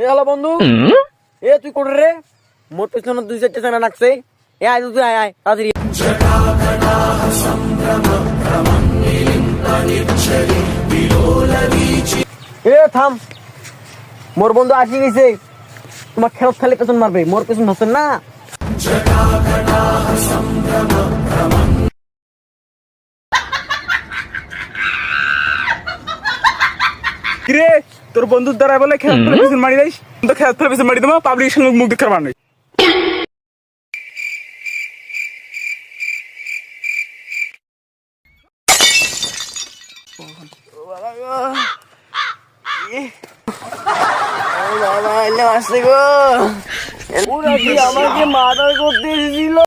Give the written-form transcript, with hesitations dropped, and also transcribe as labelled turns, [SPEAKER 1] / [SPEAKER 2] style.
[SPEAKER 1] এ হলো বন্ধু, এ তুই কোন রে? মোর পেছনে 2-4টা জানা লাগছে। এ আয় তুই, আয় আয় তাড়াতাড়ি। এ থাম, মোর বন্ধু আসি গেছে। তোমার খেলত খালি পেছন মারবে, মোর পেছন ধরছেন না।
[SPEAKER 2] কিরে তোর বন্ধুর দ্বারা বলে খেলা ফেলে পিছন মারি দিস, তো খেলা ফেলে পিছন মারি দেবো, পাবলিকের সঙ্গে মুখ দেখতে পারবা না।
[SPEAKER 1] বাবা এলে আসছে গো, আমাকে মার্ডার করতে এসেছিল।